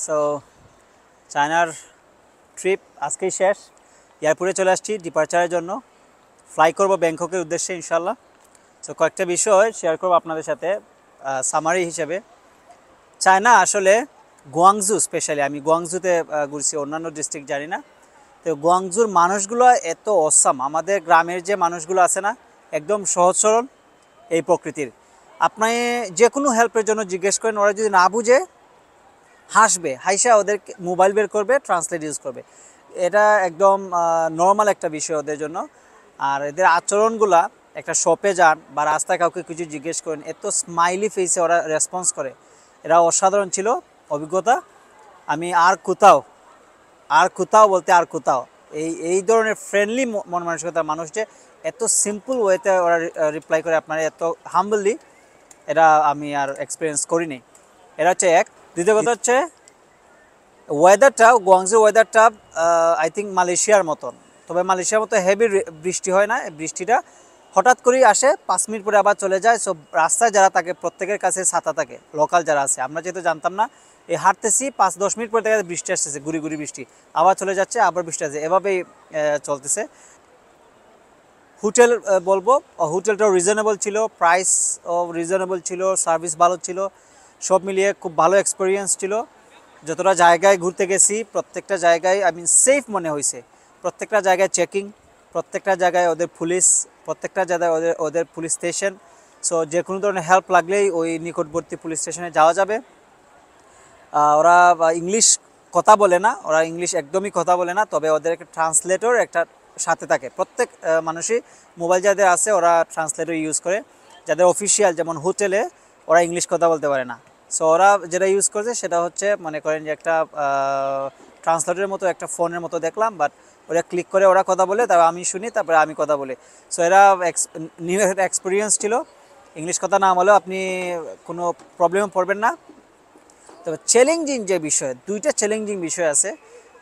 So চায়নার trip আজকেই শেষ। এয়ারপোর্টে চলে আসছি ডিপার্চারের জন্য। ফ্লাই করব ব্যাংককের উদ্দেশ্যে ইনশাল্লাহ। সো কয়েকটা বিষয় শেয়ার করব আপনাদের সাথে সামারি হিসেবে। চায়না আসলে গুয়াংজু, স্পেশালি আমি গুয়াংজুতে ঘুরছি, অন্যান্য ডিস্ট্রিক্ট জানি না। তো গুয়াংজুর মানুষগুলো এত অসাম, আমাদের গ্রামের যে মানুষগুলো আছে না, একদম সহজ সরল এই প্রকৃতির। আপনি যে কোনো হেল্পের জন্য জিজ্ঞেস করেন, ওরা যদি না বুঝে হাসবে, হাইসা ওদের মোবাইল বের করবে, ট্রান্সলেট ইউজ করবে। এটা একদম নর্মাল একটা বিষয় ওদের জন্য। আর এদের আচরণগুলা, একটা শপে যান বা রাস্তায় কাউকে কিছু জিজ্ঞেস করেন, এত স্মাইলি ফেসে ওরা রেসপন্স করে, এরা অসাধারণ ছিল অভিজ্ঞতা। আমি আর কোথাও বলতে আর কোথাও এই ধরনের ফ্রেন্ডলি মন মানসিকতার মানুষ যে এত সিম্পল ওয়েতে ওরা রিপ্লাই করে আপনারা এত হাম্বলি, এটা আমি আর এক্সপিরিয়েন্স করিনি। এটা হচ্ছে এক। দ্বিতীয় কথা হচ্ছে ওয়েদারটা, গুয়াংজুর ওয়েদারটা আই থিঙ্ক মালয়েশিয়ার মতন। তবে মালয়েশিয়ার মতো হেভি বৃষ্টি হয় না, বৃষ্টিটা হঠাৎ করেই আসে, 5 মিনিট পরে আবার চলে যায়। সো রাস্তায় যারা থাকে প্রত্যেকের কাছে ছাতা থাকে, লোকাল যারা আছে। আমরা যেহেতু জানতাম না, এই হাঁটতেছি 5-10 মিনিট পরে দেখা যায় বৃষ্টি আসতেছে, গুড়ি গুড়ি বৃষ্টি, আবার চলে যাচ্ছে, আবার বৃষ্টি আসছে, এভাবেই চলতেছে। হোটেল বলবো, হোটেলটাও রিজনেবল ছিল, প্রাইসও রিজনেবল ছিল, সার্ভিস ভালো ছিল, সব মিলিয়ে খুব ভালো এক্সপিরিয়েন্স ছিল। যতটা জায়গায় ঘুরতে গেছি প্রত্যেকটা জায়গায় সেফ মনে হয়েছে। প্রত্যেকটা জায়গায় চেকিং, প্রত্যেকটা জায়গায় ওদের পুলিশ, প্রত্যেকটা জায়গায় ওদের পুলিশ স্টেশন। সো যে কোনো ধরনের হেল্প লাগলেই ওই নিকটবর্তী পুলিশ স্টেশনে যাওয়া যাবে। ওরা ইংলিশ কথা বলে না, ওরা ইংলিশ একদমই কথা বলে না, তবে ওদের একটা ট্রান্সলেটর একটা সাথে থাকে। প্রত্যেক মানুষই মোবাইল যাদের আছে ওরা ট্রান্সলেটর ইউজ করে। যাদের অফিসিয়াল, যেমন হোটেলে, ওরা ইংলিশ কথা বলতে পারে না। সো ওরা যেটা ইউজ করছে সেটা হচ্ছে, মনে করেন যে একটা ট্রান্সলেটরের মতো, একটা ফোনের মতো দেখলাম, বাট ওরা ক্লিক করে ওরা কথা বলে, তারপর আমি শুনি, তারপরে আমি কথা বলি। সো এরা নিউ এক্সপিরিয়েন্স ছিল। ইংলিশ কথা না বলেও আপনি কোনো প্রবলেমে পড়বেন না। তবে চ্যালেঞ্জিং যে বিষয়, দুইটা চ্যালেঞ্জিং বিষয় আছে।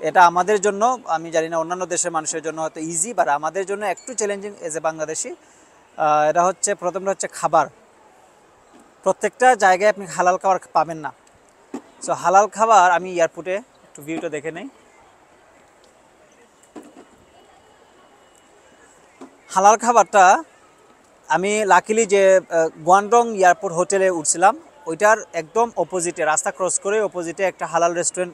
এটা আমাদের জন্য, আমি জানি না অন্যান্য দেশের মানুষের জন্য হয়তো ইজি, বাট আমাদের জন্য একটু চ্যালেঞ্জিং এজ এ বাংলাদেশি। এটা হচ্ছে, প্রথমটা হচ্ছে খাবার। প্রত্যেকটা জায়গায় আপনি হালাল খাবার পাবেন না। সো হালাল খাবার, আমি এয়ারপোর্টে একটু ভিউটা দেখে নেই। হালাল খাবারটা আমি লাকিলি যে গুয়াংডং এয়ারপোর্ট হোটেলে উঠছিলাম, ওইটার একদম অপোজিটে, রাস্তা ক্রস করে অপোজিটে একটা হালাল রেস্টুরেন্ট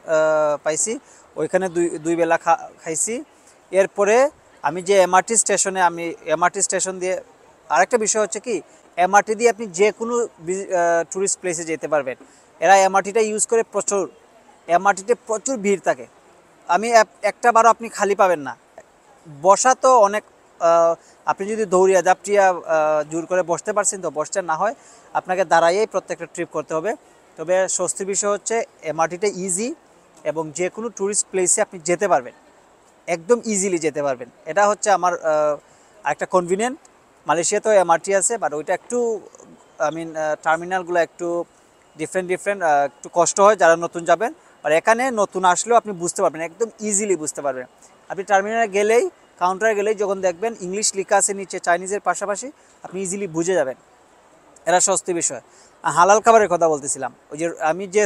পাইছি। ওইখানে দুই বেলা খাইছি। এরপরে আমি যে এমআরটি স্টেশন দিয়ে, আরেকটা বিষয় হচ্ছে কি, এমআরটি দিয়ে আপনি যে কোনো ট্যুরিস্ট প্লেসে যেতে পারবেন। এরা এমআরটিটা ইউজ করে প্রচুর, এমআরটিতে প্রচুর ভিড় থাকে। আমি একটা বারও আপনি খালি পাবেন না। বসা তো অনেক, আপনি যদি দৌড়িয়া জাপটিয়া জোর করে বসতে পারছেন তো বসছেন, না হয় আপনাকে দাঁড়াইয়েই প্রত্যেকটা ট্রিপ করতে হবে। তবে স্বস্তির বিষয় হচ্ছে এমআরটিটা ইজি, এবং যে কোনো ট্যুরিস্ট প্লেসে আপনি যেতে পারবেন, একদম ইজিলি যেতে পারবেন। এটা হচ্ছে আমার একটা কনভিনিয়েন্ট। মালয়েশিয়াতেও এমআরটি আছে, বাট ওইটা একটু টার্মিনালগুলো একটু ডিফারেন্ট, একটু কষ্ট হয় যারা নতুন যাবেন। আর এখানে নতুন আসলেও আপনি বুঝতে পারবেন, একদম ইজিলি বুঝতে পারবেন। আপনি টার্মিনালে গেলেই, কাউন্টারে গেলেই যখন দেখবেন ইংলিশ লেখা আছে নিচে চাইনিজের পাশাপাশি, আপনি ইজিলি বুঝে যাবেন। এরা সস্তি বিষয়। হালাল খাবারের কথা বলতেছিলাম, ওই যে আমি যে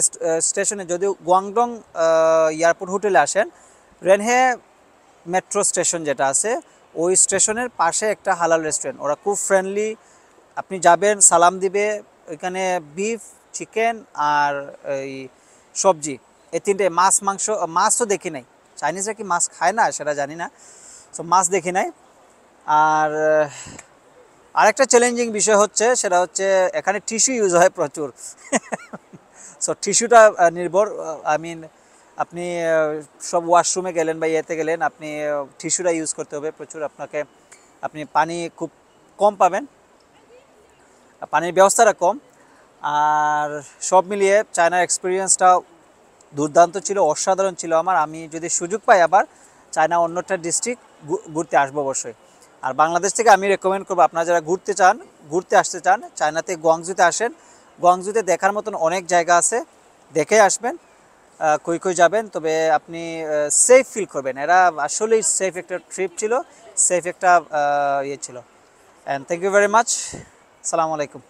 স্টেশনে, যদিও গুয়াংডং এয়ারপোর্ট হোটেলে আসেন, রেনহে মেট্রো স্টেশন যেটা আছে, ওই স্টেশনের পাশে একটা হালাল রেস্টুরেন্ট। ওরা খুব ফ্রেন্ডলি, আপনি যাবেন সালাম দিবে। ওইখানে বিফ, চিকেন আর এই সবজি, এই তিনটে, মাছ তো দেখি নাই। চাইনিজরা কি মাছ খায় না সেটা জানি না। সো মাছ দেখি নাই। আর আরেকটা চ্যালেঞ্জিং বিষয় হচ্ছে, সেটা হচ্ছে এখানে টিস্যু ইউজ হয় প্রচুর। সো টিস্যুটা নির্ভর, আপনি সব ওয়াশরুমে গেলেন বা ইয়েতে গেলেন, আপনি টিস্যুটা ইউজ করতে হবে প্রচুর আপনাকে। আপনি পানি খুব কম পাবেন, পানির ব্যবস্থাটা কম। আর সব মিলিয়ে চায়নার এক্সপিরিয়েন্সটা দুর্দান্ত ছিল, অসাধারণ ছিল আমার। আমি যদি সুযোগ পাই আবার চায়না অন্যটা ডিস্ট্রিক্ট ঘুরতে আসবো অবশ্যই। আর বাংলাদেশ থেকে আমি রেকমেন্ড করবো, আপনারা যারা ঘুরতে আসতে চান, চায়নাতে গুয়াংজুতে আসেন। গুয়াংজুতে দেখার মতন অনেক জায়গা আছে, দেখে আসবেন। কই যাবেন, তবে আপনি সেফ ফিল করবেন। এরা আসলেই সেফ একটা ট্রিপ ছিল, সেফ একটা ইয়ে ছিল। And thank you very much. আসসালামু আলাইকুম।